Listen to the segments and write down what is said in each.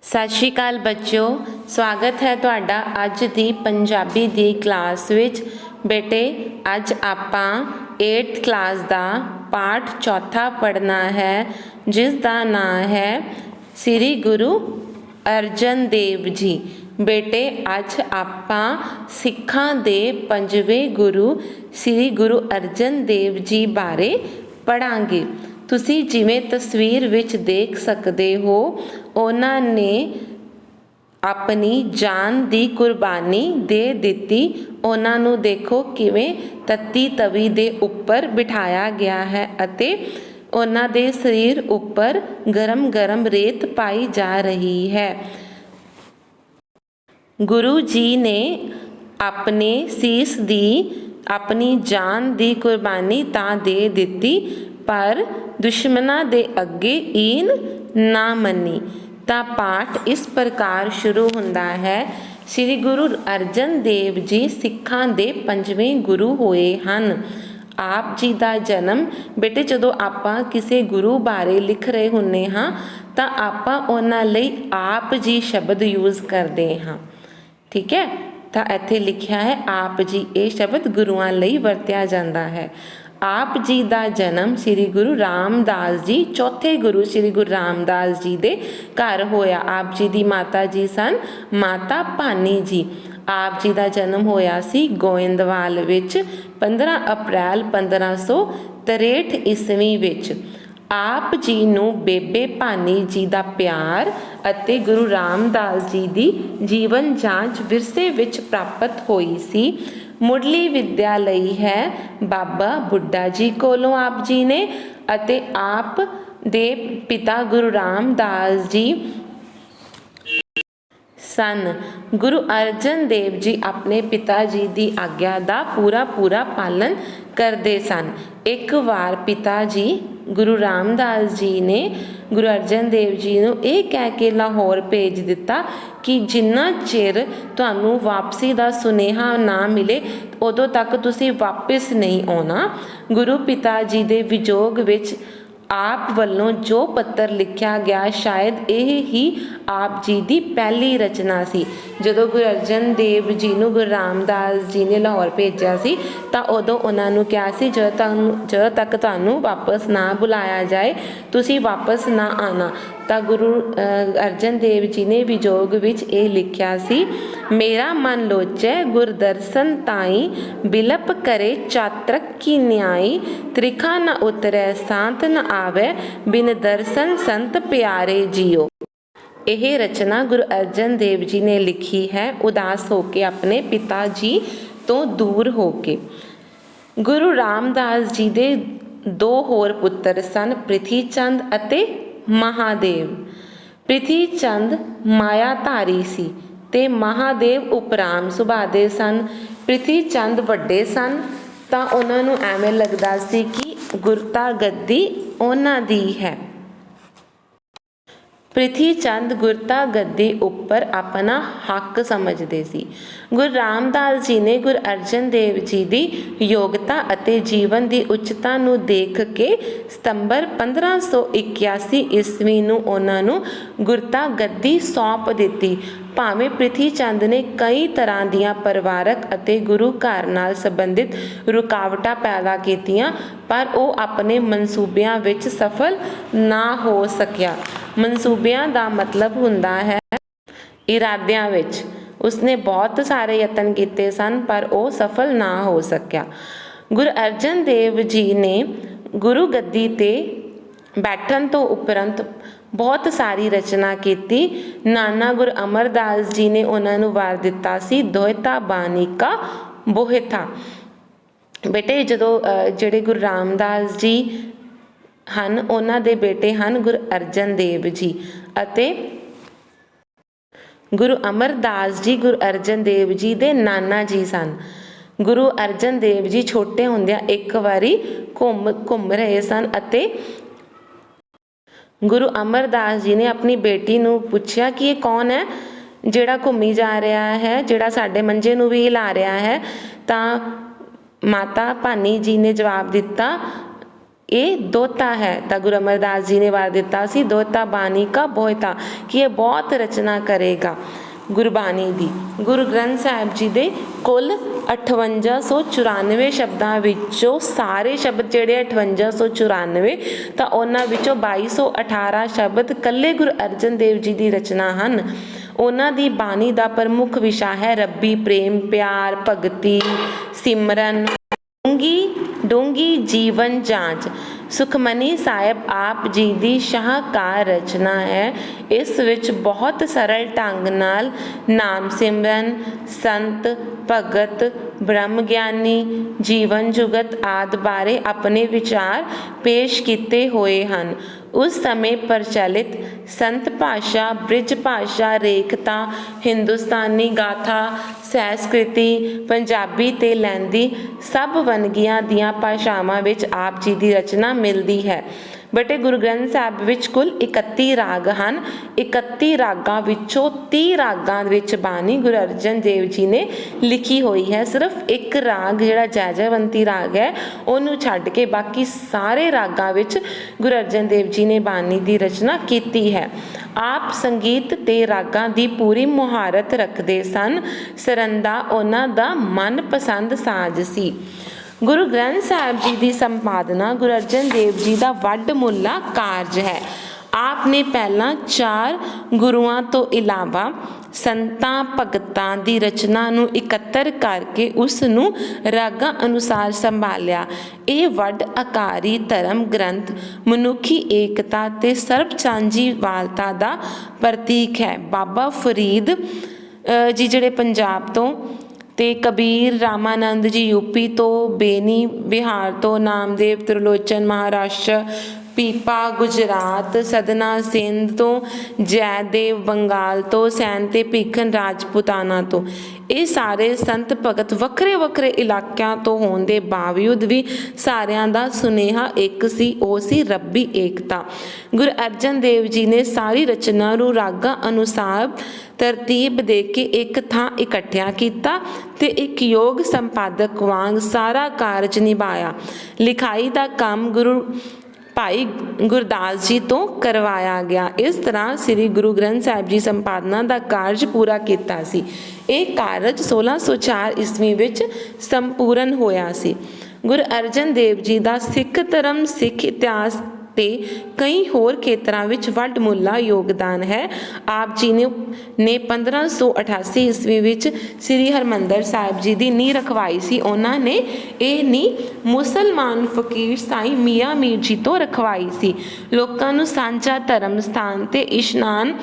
ਸਤਿ ਸ਼੍ਰੀ ਅਕਾਲ ਬੱਚਿਓ, ਸਵਾਗਤ ਹੈ ਤੁਹਾਡਾ ਅੱਜ ਦੀ ਪੰਜਾਬੀ ਦੀ ਕਲਾਸ ਵਿੱਚ। ਬੇਟੇ ਅੱਜ ਆਪਾਂ 8th ਕਲਾਸ ਦਾ ਪਾਠ ਚੌਥਾ ਪੜ੍ਹਨਾ ਹੈ, ਜਿਸ ਦਾ ਨਾਂ ਹੈ ਸ੍ਰੀ ਗੁਰੂ ਅਰਜਨ ਦੇਵ ਜੀ। ਬੇਟੇ ਅੱਜ ਆਪਾਂ ਸਿੱਖਾਂ ਦੇ 5ਵੇਂ ਗੁਰੂ ਸ੍ਰੀ ਗੁਰੂ ਅਰਜਨ ਦੇਵ ਜੀ ਬਾਰੇ ਪੜ੍ਹਾਂਗੇ। ਤੁਸੀਂ ਜਿਵੇਂ ਤਸਵੀਰ ਵਿੱਚ ਦੇਖ ਸਕਦੇ ਹੋ, ਉਹਨਾਂ ਨੇ ਆਪਣੀ ਜਾਨ ਦੀ ਕੁਰਬਾਨੀ ਦੇ ਦਿੱਤੀ। ਉਹਨਾਂ ਨੂੰ ਦੇਖੋ ਕਿਵੇਂ ਤੱਤੀ ਤਵੀ ਦੇ ਉੱਪਰ ਬਿਠਾਇਆ ਗਿਆ ਹੈ ਅਤੇ ਉਹਨਾਂ ਦੇ ਸਰੀਰ ਉੱਪਰ ਗਰਮ ਗਰਮ ਰੇਤ ਪਾਈ ਜਾ ਰਹੀ ਹੈ। ਗੁਰੂ ਜੀ ਨੇ ਆਪਣੇ ਸੀਸ ਦੀ ਆਪਣੀ ਜਾਨ ਦੀ ਕੁਰਬਾਨੀ ਤਾਂ ਦੇ ਦਿੱਤੀ, ਪਰ ਦੁਸ਼ਮਣਾਂ ਦੇ ਅੱਗੇ ਈਨ ਨਾ ਮੰਨੀ। ਤਾਂ ਪਾਠ ਇਸ ਪ੍ਰਕਾਰ ਸ਼ੁਰੂ ਹੁੰਦਾ ਹੈ। ਸ੍ਰੀ ਗੁਰੂ ਅਰਜਨ ਦੇਵ ਜੀ ਸਿੱਖਾਂ ਦੇ 5ਵੇਂ ਗੁਰੂ ਹੋਏ ਹਨ। ਆਪ ਜੀ ਦਾ ਜਨਮ, ਬੇਟੇ ਜਦੋਂ ਆਪਾਂ ਕਿਸੇ ਗੁਰੂ ਬਾਰੇ ਲਿਖ ਰਹੇ ਹੁੰਦੇ ਹਾਂ ਤਾਂ ਆਪਾਂ ਉਹਨਾਂ ਲਈ ਆਪ ਜੀ ਸ਼ਬਦ ਯੂਜ਼ ਕਰਦੇ ਹਾਂ, ਠੀਕ ਹੈ। ਤਾਂ ਇੱਥੇ ਲਿਖਿਆ ਹੈ ਆਪ ਜੀ, ਇਹ ਸ਼ਬਦ ਗੁਰੂਆਂ ਲਈ ਵਰਤਿਆ ਜਾਂਦਾ ਹੈ। ਆਪ ਜੀ ਦਾ ਜਨਮ ਸ੍ਰੀ ਗੁਰੂ ਰਾਮਦਾਸ ਜੀ, ਚੌਥੇ ਗੁਰੂ ਸ੍ਰੀ ਗੁਰੂ ਰਾਮਦਾਸ ਜੀ ਦੇ ਘਰ ਹੋਇਆ। ਆਪ ਜੀ ਦੀ ਮਾਤਾ ਜੀ ਸਨ ਮਾਤਾ ਭਾਨੀ ਜੀ। ਆਪ ਜੀ ਦਾ ਜਨਮ ਹੋਇਆ ਸੀ ਗੋਇੰਦਵਾਲ ਵਿੱਚ 15 ਅਪ੍ਰੈਲ 1563 ਈਸਵੀ ਵਿੱਚ। ਆਪ ਜੀ ਨੂੰ ਬੇਬੇ ਭਾਨੀ ਜੀ ਦਾ ਪਿਆਰ ਅਤੇ ਗੁਰੂ ਰਾਮਦਾਸ ਜੀ ਦੀ ਜੀਵਨ ਜਾਂਚ ਵਿਰਸੇ ਵਿੱਚ ਪ੍ਰਾਪਤ ਹੋਈ ਸੀ। ਮੁੱਢਲੀ ਵਿੱਦਿਆ ਲਈ ਹੈ ਬਾਬਾ ਬੁੱਢਾ ਜੀ ਕੋਲੋਂ ਆਪ ਜੀ ਨੇ, ਅਤੇ ਆਪ ਦੇ ਪਿਤਾ ਗੁਰੂ ਰਾਮਦਾਸ ਜੀ ਸਨ। ਗੁਰੂ ਅਰਜਨ ਦੇਵ ਜੀ ਆਪਣੇ ਪਿਤਾ ਜੀ ਦੀ ਆਗਿਆ ਦਾ ਪੂਰਾ ਪਾਲਨ ਕਰਦੇ ਸਨ। ਇੱਕ ਵਾਰ ਪਿਤਾ ਜੀ ਗੁਰੂ ਰਾਮਦਾਸ ਜੀ ਨੇ ਗੁਰੂ ਅਰਜਨ ਦੇਵ ਜੀ ਨੂੰ ਇਹ ਕਹਿ ਕੇ ਲਾਹੌਰ ਭੇਜ ਦਿੱਤਾ ਕਿ ਜਿੰਨਾ ਚਿਰ ਤੁਹਾਨੂੰ ਵਾਪਸੀ ਦਾ ਸੁਨੇਹਾ ਨਾ ਮਿਲੇ ਉਦੋਂ ਤੱਕ ਤੁਸੀਂ ਵਾਪਿਸ ਨਹੀਂ ਆਉਣਾ। ਗੁਰੂ ਪਿਤਾ ਜੀ ਦੇ ਵਿਜੋਗ ਵਿੱਚ ਆਪ ਵੱਲੋਂ ਜੋ ਪੱਤਰ ਲਿਖਿਆ ਗਿਆ, ਸ਼ਾਇਦ ਇਹ ਹੀ ਆਪ ਜੀ ਦੀ ਪਹਿਲੀ ਰਚਨਾ ਸੀ। ਜਦੋਂ ਗੁਰੂ ਅਰਜਨ ਦੇਵ ਜੀ ਨੂੰ ਗੁਰੂ ਰਾਮਦਾਸ ਜੀ ਨੇ ਲਾਹੌਰ ਭੇਜਿਆ ਸੀ ਤਾਂ ਉਦੋਂ ਉਹਨਾਂ ਨੂੰ ਕਿਹਾ ਸੀ ਜਦੋਂ ਤੱਕ ਤੁਹਾਨੂੰ ਵਾਪਸ ਨਾ ਬੁਲਾਇਆ ਜਾਏ ਤੁਸੀਂ ਵਾਪਸ ਨਾ ਆਉਣਾ। ਤਾਂ ਗੁਰੂ ਅਰਜਨ ਦੇਵ ਜੀ ਨੇ ਵਿਜੋਗ ਵਿੱਚ ਇਹ ਲਿਖਿਆ ਸੀ, ਮੇਰਾ ਮਨ ਲੋਚੈ ਗੁਰ ਦਰਸ਼ਨ ਤਾਈ, ਬਿਲਪ ਕਰੇ ਚਾਤਰਕ ਕੀ ਨਿਆਈ, ਤ੍ਰਿਖਾ ਨ ਉਤਰੈ ਸਾਂਤ ਨ ਆਵੈ, ਬਿਨ ਦਰਸ਼ਨ ਸੰਤ ਪਿਆਰੇ ਜੀਓ। ਇਹ ਰਚਨਾ ਗੁਰੂ ਅਰਜਨ ਦੇਵ ਜੀ ਨੇ ਲਿਖੀ ਹੈ, ਉਦਾਸ ਹੋ ਕੇ, ਆਪਣੇ ਪਿਤਾ ਜੀ ਤੋਂ ਦੂਰ ਹੋ ਕੇ। ਗੁਰੂ ਰਾਮਦਾਸ ਜੀ ਦੇ 2 ਹੋਰ ਪੁੱਤਰ ਸਨ, ਪ੍ਰਿਥੀ ਚੰਦ ਅਤੇ ਮਹਾਦੇਵ। ਪ੍ਰਿਥੀ ਚੰਦ ਮਾਇਆਧਾਰੀ ਸੀ ਤੇ ਮਹਾਦੇਵ ਉਪਰਾਮ ਸੁਭਾਅ ਦੇ ਸਨ। ਪ੍ਰਿਥੀ ਚੰਦ ਵੱਡੇ ਸਨ ਤਾਂ ਉਹਨਾਂ ਨੂੰ ਐਵੇਂ ਲੱਗਦਾ ਸੀ ਕਿ ਗੁਰਤਾ ਗੱਦੀ ਉਹਨਾਂ ਦੀ ਹੈ। ਪ੍ਰਿਥੀ ਚੰਦ ਗੁਰਤਾ ਗੱਦੀ ਉੱਪਰ ਆਪਣਾ ਹੱਕ ਸਮਝਦੇ ਸੀ। ਗੁਰੂ ਰਾਮਦਾਸ ਜੀ ਨੇ ਗੁਰੂ ਅਰਜਨ ਦੇਵ ਜੀ ਦੀ ਯੋਗਤਾ ਅਤੇ ਜੀਵਨ ਦੀ ਉੱਚਤਾ ਨੂੰ ਦੇਖ ਕੇ ਸਤੰਬਰ 1581 ਈਸਵੀ ਨੂੰ ਉਹਨਾਂ ਨੂੰ ਗੁਰਤਾ ਗੱਦੀ ਸੌਂਪ ਦਿੱਤੀ। ਭਾਵੇਂ ਪ੍ਰਿਥੀ ਚੰਦ ਨੇ ਕਈ ਤਰ੍ਹਾਂ ਦੀਆਂ ਪਰਿਵਾਰਕ ਅਤੇ ਗੁਰੂ ਘਰ ਨਾਲ ਸੰਬੰਧਿਤ ਰੁਕਾਵਟਾਂ ਪੈਦਾ ਕੀਤੀਆਂ, ਪਰ ਉਹ ਆਪਣੇ ਮਨਸੂਬਿਆਂ ਵਿੱਚ ਸਫਲ ਨਾ ਹੋ ਸਕਿਆ। ਮਨਸੂਬਿਆਂ ਦਾ ਮਤਲਬ ਹੁੰਦਾ ਹੈ ਇਰਾਦਿਆਂ ਵਿੱਚ। ਉਸਨੇ ਬਹੁਤ ਸਾਰੇ ਯਤਨ ਕੀਤੇ ਸਨ ਪਰ ਉਹ ਸਫਲ ਨਾ ਹੋ ਸਕਿਆ। ਗੁਰੂ ਅਰਜਨ ਦੇਵ ਜੀ ਨੇ ਗੁਰੂ ਗੱਦੀ ਤੇ ਬੈਠਣ ਤੋਂ ਉਪਰੰਤ ਬਹੁਤ ਸਾਰੀ ਰਚਨਾ ਕੀਤੀ। ਨਾਨਾ ਗੁਰੂ ਅਮਰਦਾਸ ਜੀ ਨੇ ਉਹਨਾਂ ਨੂੰ ਵਾਰ ਦਿੱਤਾ ਸੀ, ਦੋਹਿਤਾ ਬਾਣੀ ਕਾ ਬੋਹਿਥਾ। ਬੇਟੇ ਜਦੋਂ ਜਿਹੜੇ ਗੁਰੂ ਰਾਮਦਾਸ ਜੀ ਹਨ ਉਹਨਾਂ ਦੇ ਬੇਟੇ ਹਨ ਗੁਰੂ ਅਰਜਨ ਦੇਵ ਜੀ, ਅਤੇ ਗੁਰੂ ਅਮਰਦਾਸ ਜੀ ਗੁਰੂ ਅਰਜਨ ਦੇਵ ਜੀ ਦੇ ਨਾਨਾ ਜੀ ਸਨ। ਗੁਰੂ ਅਰਜਨ ਦੇਵ ਜੀ ਛੋਟੇ ਹੁੰਦਿਆਂ ਇੱਕ ਵਾਰੀ ਘੁੰਮ ਰਹੇ ਸਨ ਅਤੇ ਗੁਰੂ ਅਮਰਦਾਸ ਜੀ ਨੇ ਆਪਣੀ ਬੇਟੀ ਨੂੰ ਪੁੱਛਿਆ ਕਿ ਇਹ ਕੌਣ ਹੈ ਜਿਹੜਾ ਘੁੰਮੀ ਜਾ ਰਿਹਾ ਹੈ, ਜਿਹੜਾ ਸਾਡੇ ਮੰਜੇ ਨੂੰ ਵੀ ਹਿਲਾ ਰਿਹਾ ਹੈ। ਤਾਂ ਮਾਤਾ ਭਾਨੀ ਜੀ ਨੇ ਜਵਾਬ ਦਿੱਤਾ, ਇਹ ਦੋਹਤਾ ਹੈ। ਤਾਂ ਗੁਰੂ ਅਮਰਦਾਸ ਜੀ ਨੇ ਵਾਰ ਦਿੱਤਾ ਸੀ, ਦੋਹਤਾ ਬਾਣੀ ਕਾ ਬੋਹਿਤਾ, ਕਿ ਇਹ ਬਹੁਤ ਰਚਨਾ ਕਰੇਗਾ ਗੁਰਬਾਣੀ ਦੀ। ਗੁਰੂ ਗ੍ਰੰਥ ਸਾਹਿਬ ਜੀ ਦੇ ਕੁੱਲ 5894 ਸ਼ਬਦਾਂ ਵਿੱਚੋਂ ਸਾਰੇ ਸ਼ਬਦ ਜਿਹੜੇ 5894, ਤਾਂ ਉਹਨਾਂ ਵਿੱਚੋਂ 2218 ਸ਼ਬਦ ਇਕੱਲੇ ਗੁਰੂ ਅਰਜਨ ਦੇਵ ਜੀ ਦੀ ਰਚਨਾ ਹਨ। ਉਹਨਾਂ ਦੀ ਬਾਣੀ ਦਾ ਪ੍ਰਮੁੱਖ ਵਿਸ਼ਾ ਹੈ ਰੱਬੀ ਪ੍ਰੇਮ, ਪਿਆਰ, ਭਗਤੀ, ਸਿਮਰਨ, ਡੂੰਘੀ ਜੀਵਨ ਜਾਂਚ। ਸੁਖਮਨੀ ਸਾਹਿਬ ਆਪ ਜੀ ਦੀ ਸ਼ਾਹਕਾਰ ਰਚਨਾ ਹੈ। ਇਸ ਵਿੱਚ ਬਹੁਤ ਸਰਲ ਢੰਗ ਨਾਲ ਨਾਮ ਸਿਮਰਨ, ਸੰਤ, ਭਗਤ, ਬ੍ਰਹਮ ਗਿਆਨੀ, ਜੀਵਨ ਜੁਗਤ ਆਦਿ ਬਾਰੇ ਆਪਣੇ ਵਿਚਾਰ ਪੇਸ਼ ਕੀਤੇ ਹੋਏ ਹਨ। ਉਸ ਸਮੇਂ ਪ੍ਰਚਲਿਤ ਸੰਤ ਭਾਸ਼ਾ, ਬ੍ਰਿਜ ਭਾਸ਼ਾ, ਰੇਖਤਾ, ਹਿੰਦੁਸਤਾਨੀ ਗਾਥਾ, ਸੰਸਕ੍ਰਿਤੀ, ਪੰਜਾਬੀ ਤੇ ਲਹਿੰਦੀ ਸਭ ਵੰਨਗੀਆਂ ਦੀਆਂ ਭਾਸ਼ਾਵਾਂ ਵਿੱਚ ਆਪ ਜੀ ਦੀ ਰਚਨਾ ਮਿਲਦੀ ਹੈ। ਬਟੇ ਗੁਰੂ ਗ੍ਰੰਥ ਸਾਹਿਬ ਵਿੱਚ ਕੁੱਲ 31 ਰਾਗ ਹਨ। 31 ਰਾਗਾਂ ਵਿੱਚੋਂ 30 ਰਾਗਾਂ ਵਿੱਚ ਬਾਣੀ ਗੁਰੂ ਅਰਜਨ ਦੇਵ ਜੀ ਨੇ ਲਿਖੀ ਹੋਈ ਹੈ। ਸਿਰਫ ਇੱਕ ਰਾਗ ਜਿਹੜਾ ਜੈਜੈਵੰਤੀ ਰਾਗ ਹੈ, ਉਹਨੂੰ ਛੱਡ ਕੇ ਬਾਕੀ ਸਾਰੇ ਰਾਗਾਂ ਵਿੱਚ ਗੁਰੂ ਅਰਜਨ ਦੇਵ ਜੀ ਨੇ ਬਾਣੀ ਦੀ ਰਚਨਾ ਕੀਤੀ ਹੈ। ਆਪ ਸੰਗੀਤ ਤੇ ਰਾਗਾਂ ਦੀ ਪੂਰੀ ਮੁਹਾਰਤ ਰੱਖਦੇ ਸਨ। ਸਰੰਦਾ ਉਹਨਾਂ ਦਾ ਮਨਪਸੰਦ ਸਾਜ਼ ਸੀ। ਗੁਰੂ ਗ੍ਰੰਥ ਸਾਹਿਬ ਜੀ ਦੀ ਸੰਪਾਦਨਾ ਗੁਰੂ ਅਰਜਨ ਦੇਵ ਜੀ ਦਾ ਵੱਡਮੁੱਲਾ ਕਾਰਜ ਹੈ। ਆਪ ਨੇ ਪਹਿਲਾਂ 4 ਗੁਰੂਆਂ ਤੋਂ ਇਲਾਵਾ ਸੰਤਾਂ ਭਗਤਾਂ ਦੀ ਰਚਨਾ ਨੂੰ ਇਕੱਤਰ ਕਰਕੇ ਉਸ ਨੂੰ ਰਾਗਾਂ ਅਨੁਸਾਰ ਸੰਭਾਲਿਆ। ਇਹ ਵੱਡ ਆਕਾਰੀ ਧਰਮ ਗ੍ਰੰਥ ਮਨੁੱਖੀ ਏਕਤਾ ਤੇ ਸਰਬ ਸਾਂਝੀਵਾਲਤਾ ਦਾ ਪ੍ਰਤੀਕ ਹੈ। ਬਾਬਾ ਫਰੀਦ ਜੀ ਜਿਹੜੇ ਪੰਜਾਬ ਤੋਂ, ਤੇ ਕਬੀਰ ਰਾਮਾਨੰਦ ਜੀ ਯੂਪੀ ਤੋਂ, ਬੇਨੀ ਬਿਹਾਰ ਤੋਂ, ਨਾਮਦੇਵ ਤ੍ਰਿਲੋਚਨ ਮਹਾਰਾਸ਼ਟਰ, ਪੀਪਾ ਗੁਜਰਾਤ, ਸਦਨਾ ਸਿੰਧ ਤੋਂ, ਜੈਦੇਵ ਬੰਗਾਲ ਤੋਂ, ਸੈਨ ਤੇ ਭੀਖਨ ਰਾਜਪੂਤਾਨਾ ਤੋਂ, ਇਹ ਸਾਰੇ ਸੰਤ ਭਗਤ ਵੱਖਰੇ ਵੱਖਰੇ ਇਲਾਕਿਆਂ ਤੋਂ ਹੋਣ ਦੇ ਬਾਵਜੂਦ ਵੀ ਸਾਰਿਆਂ ਦਾ ਸੁਨੇਹਾ ਇੱਕ ਸੀ, ਉਹ ਸੀ ਰੱਬੀ ਏਕਤਾ। ਗੁਰੂ ਅਰਜਨ ਦੇਵ ਜੀ ਨੇ ਸਾਰੀ ਰਚਨਾ ਨੂੰ ਰਾਗਾਂ ਅਨੁਸਾਰ ਤਰਤੀਬ ਦੇ ਕੇ ਇੱਕ ਥਾਂ ਇਕੱਠਿਆ ਕੀਤਾ ਤੇ ਇੱਕ ਯੋਗ ਸੰਪਾਦਕ ਵਾਂਗ ਸਾਰਾ ਕਾਰਜ ਨਿਭਾਇਆ। ਲਿਖਾਈ ਦਾ ਕੰਮ ਗੁਰੂ ਭਾਈ ਗੁਰਦਾਸ ਜੀ ਤੋਂ ਕਰਵਾਇਆ ਗਿਆ। ਇਸ ਤਰ੍ਹਾਂ ਸ੍ਰੀ ਗੁਰੂ ਗ੍ਰੰਥ ਸਾਹਿਬ ਜੀ ਸੰਪਾਦਨਾ ਦਾ ਕਾਰਜ ਪੂਰਾ ਕੀਤਾ ਸੀ। ਇਹ ਕਾਰਜ 1604 ਈਸਵੀ ਵਿੱਚ ਸੰਪੂਰਨ ਹੋਇਆ ਸੀ। ਗੁਰੂ ਅਰਜਨ ਦੇਵ ਜੀ ਦਾ ਸਿੱਖ ਧਰਮ, ਸਿੱਖ ਇਤਿਹਾਸ ਤੇ ਕਈ ਹੋਰ ਖੇਤਰਾਂ ਵਿੱਚ ਵੱਡਮੁੱਲਾ ਯੋਗਦਾਨ ਹੈ। ਆਪ ਜੀ ਨੇ 1588 ਈਸਵੀ ਵਿੱਚ ਸ੍ਰੀ ਹਰਿਮੰਦਰ ਸਾਹਿਬ ਜੀ ਦੀ ਨੀਂਹ ਰਖਵਾਈ ਸੀ। ਉਹਨਾਂ ਨੇ ਇਹ ਨੀਂਹ ਮੁਸਲਮਾਨ ਫਕੀਰ ਸਾਈਂ ਮੀਆਂ ਮੀਰ ਜੀ ਤੋਂ ਰਖਵਾਈ ਸੀ। ਲੋਕਾਂ ਨੂੰ ਸਾਂਝਾ ਧਰਮ ਸਥਾਨ ਤੇ ਇਸ਼ਨਾਨ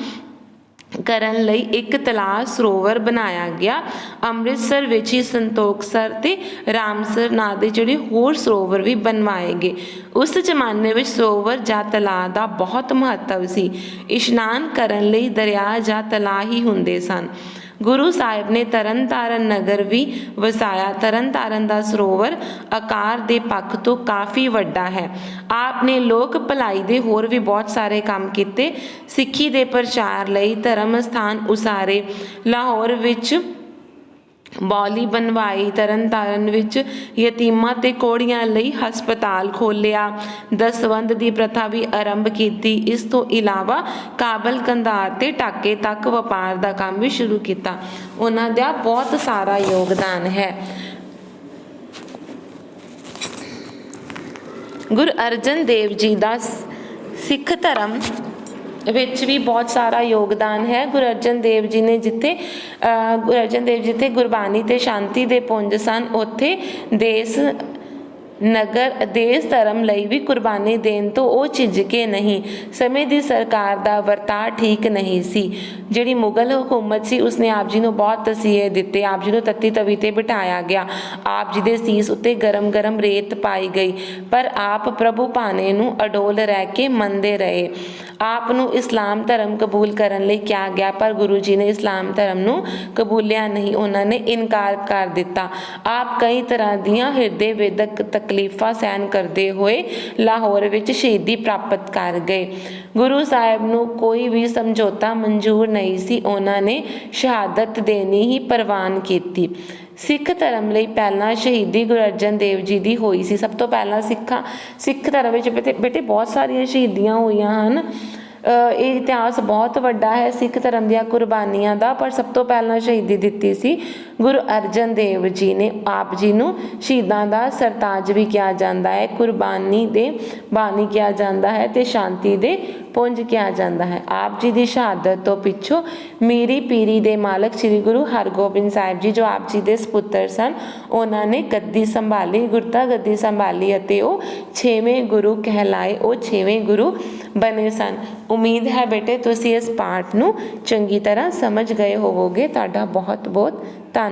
ਕਰਨ ਲਈ ਇੱਕ ਤਲਾਅ ਸਰੋਵਰ ਬਣਾਇਆ ਗਿਆ। ਅੰਮ੍ਰਿਤਸਰ ਵਿੱਚ ਹੀ ਸੰਤੋਖਸਰ ਤੇ ਰਾਮਸਰ ਨਾਂ ਦੇ ਜਿਹੜੇ ਹੋਰ ਸਰੋਵਰ ਵੀ ਬਣਵਾਏ ਗਏ। ਉਸ ਜ਼ਮਾਨੇ ਵਿੱਚ ਸਰੋਵਰ ਜਾਂ ਤਲਾਅ ਦਾ ਬਹੁਤ ਮਹੱਤਵ ਸੀ। ਇਸ਼ਨਾਨ ਕਰਨ ਲਈ ਦਰਿਆ ਜਾਂ ਤਲਾਅ ਹੀ ਹੁੰਦੇ ਸਨ। ਗੁਰੂ ਸਾਹਿਬ ਨੇ ਤਰਨਤਾਰਨ ਨਗਰ ਵੀ ਵਸਾਇਆ। ਤਰਨਤਾਰਨ ਦਾ ਸਰੋਵਰ ਆਕਾਰ ਦੇ ਪੱਖ ਤੋਂ ਕਾਫੀ ਵੱਡਾ ਹੈ। ਆਪ ਨੇ ਲੋਕ ਭਲਾਈ ਦੇ ਹੋਰ ਵੀ ਬਹੁਤ ਸਾਰੇ ਕੰਮ ਕੀਤੇ। ਸਿੱਖੀ ਦੇ ਪ੍ਰਚਾਰ ਲਈ ਧਰਮ ਸਥਾਨ ਉਸਾਰੇ। ਲਾਹੌਰ ਵਿੱਚ ਬੌਲੀ ਬਣਵਾਈ। ਤਰਨਤਾਰਨ ਵਿੱਚ ਯਤੀਮਾਂ ਤੇ ਕੋੜੀਆਂ ਲਈ ਹਸਪਤਾਲ ਖੋਲ੍ਹਿਆ। ਦਸਵੰਧ ਦੀ ਪ੍ਰਥਾ ਵੀ ਆਰੰਭ ਕੀਤੀ। ਇਸ ਤੋਂ ਇਲਾਵਾ ਕਾਬਲ, ਕੰਧਾਰ ਤੇ ਢਾਕੇ ਤੱਕ ਵਪਾਰ ਦਾ ਕੰਮ ਵੀ ਸ਼ੁਰੂ ਕੀਤਾ। ਉਹਨਾਂ ਦਾ ਬਹੁਤ ਸਾਰਾ ਯੋਗਦਾਨ ਹੈ। ਗੁਰੂ ਅਰਜਨ ਦੇਵ ਜੀ ਦਾ ਸਿੱਖ ਧਰਮ ਵਿੱਚ ਵੀ ਬਹੁਤ ਸਾਰਾ ਯੋਗਦਾਨ ਹੈ। ਗੁਰੂ ਅਰਜਨ ਦੇਵ ਜੀ ਨੇ ਜਿੱਥੇ ਜਿੱਥੇ ਗੁਰਬਾਣੀ ਤੇ ਸ਼ਾਂਤੀ ਦੇ ਪੁੰਜ ਸਨ, ਉੱਥੇ ਦੇਸ਼ ਧਰਮ ਲਈ ਵੀ ਕੁਰਬਾਨੀ ਦੇਣ ਤੋਂ ਉਹ ਝਿਜਕੇ ਨਹੀਂ। ਸਮੇਂ ਦੀ ਸਰਕਾਰ ਦਾ ਵਰਤਾਅ ਠੀਕ ਨਹੀਂ ਸੀ। ਜਿਹੜੀ ਮੁਗਲ ਹਕੂਮਤ ਸੀ ਉਸਨੇ ਆਪ ਜੀ ਨੂੰ ਬਹੁਤ ਤਸੀਹੇ ਦਿੱਤੇ। ਆਪ ਜੀ ਨੂੰ ਤੱਤੀ ਤਵੀ ਤੇ ਬਿਠਾਇਆ ਗਿਆ। ਆਪ ਜੀ ਦੇ ਸੀਸ ਉੱਤੇ ਗਰਮ ਗਰਮ ਰੇਤ ਪਾਈ ਗਈ, ਪਰ ਆਪ ਪ੍ਰਭੂ ਭਾਣੇ ਨੂੰ ਅਡੋਲ ਰਹਿ ਕੇ ਮੰਨਦੇ ਰਹੇ। ਆਪ ਨੂੰ ਇਸਲਾਮ ਧਰਮ ਕਬੂਲ ਕਰਨ ਲਈ ਕਿਹਾ ਗਿਆ, ਪਰ ਗੁਰੂ ਜੀ ਨੇ ਇਸਲਾਮ ਧਰਮ ਨੂੰ ਕਬੂਲਿਆ ਨਹੀਂ। ਉਹਨਾਂ ਨੇ ਇਨਕਾਰ ਕਰ ਦਿੱਤਾ। ਆਪ ਕਈ ਤਰ੍ਹਾਂ ਦੀਆਂ ਹਿਰਦੇ ਵੇਦਕ ਤਕਲੀਫਾਂ ਸਹਿਣ ਕਰਦੇ ਹੋਏ ਲਾਹੌਰ ਵਿੱਚ ਸ਼ਹੀਦੀ ਪ੍ਰਾਪਤ ਕਰ ਗਏ। ਗੁਰੂ ਸਾਹਿਬ ਨੂੰ ਕੋਈ ਵੀ ਸਮਝੌਤਾ ਮਨਜ਼ੂਰ ਨਹੀਂ ਸੀ, ਉਹਨਾਂ ਨੇ ਸ਼ਹਾਦਤ ਦੇਣੀ ਹੀ ਪ੍ਰਵਾਨ ਕੀਤੀ। ਸਿੱਖ ਧਰਮ ਲਈ ਪਹਿਲਾਂ ਸ਼ਹੀਦੀ ਗੁਰੂ ਅਰਜਨ ਦੇਵ ਜੀ ਦੀ ਹੋਈ ਸੀ। ਸਭ ਤੋਂ ਪਹਿਲਾਂ ਸਿੱਖ ਧਰਮ ਵਿੱਚ ਬੇਟੇ ਬਹੁਤ ਸਾਰੀਆਂ ਸ਼ਹੀਦੀਆਂ ਹੋਈਆਂ ਹਨ। ਇਹ ਇਤਿਹਾਸ ਬਹੁਤ ਵੱਡਾ ਹੈ ਸਿੱਖ ਧਰਮ ਦੀਆਂ ਕੁਰਬਾਨੀਆਂ ਦਾ, ਪਰ ਸਭ ਤੋਂ ਪਹਿਲਾਂ ਸ਼ਹੀਦੀ ਦਿੱਤੀ ਸੀ ਗੁਰੂ ਅਰਜਨ ਦੇਵ ਜੀ ਨੇ। ਆਪ ਜੀ ਨੂੰ ਸ਼ਹੀਦਾਂ ਦਾ ਸਰਤਾਜ ਵੀ ਕਿਹਾ ਜਾਂਦਾ ਹੈ, ਕੁਰਬਾਨੀ ਦੇ ਬਾਨੀ ਕਿਹਾ ਜਾਂਦਾ ਹੈ ਤੇ ਸ਼ਾਂਤੀ ਦੇ ਪੁੰਜ ਕਿਹਾ ਜਾਂਦਾ ਹੈ। ਆਪ ਜੀ ਦੀ ਸ਼ਹਾਦਤ ਤੋਂ ਪਿੱਛੋਂ ਮੀਰੀ ਪੀਰੀ ਦੇ ਮਾਲਕ ਸ੍ਰੀ ਗੁਰੂ ਹਰਗੋਬਿੰਦ ਸਾਹਿਬ ਜੀ, ਜੋ ਆਪ ਜੀ ਦੇ ਸਪੁੱਤਰ ਸਨ, ਉਹਨਾਂ ਨੇ ਗੱਦੀ ਸੰਭਾਲੀ, ਗੁਰਤਾ ਗੱਦੀ ਸੰਭਾਲੀ ਅਤੇ ਉਹ 6ਵੇਂ ਗੁਰੂ ਕਹਿਲਾਏ, ਉਹ 6ਵੇਂ ਗੁਰੂ ਬਣੇ ਸਨ। ਉਮੀਦ ਹੈ ਬੇਟੇ ਤੁਸੀਂ ਇਸ ਪਾਠ ਨੂੰ ਚੰਗੀ ਤਰ੍ਹਾਂ ਸਮਝ ਗਏ ਹੋਵੋਗੇ। ਤੁਹਾਡਾ ਬਹੁਤ ਬਹੁਤ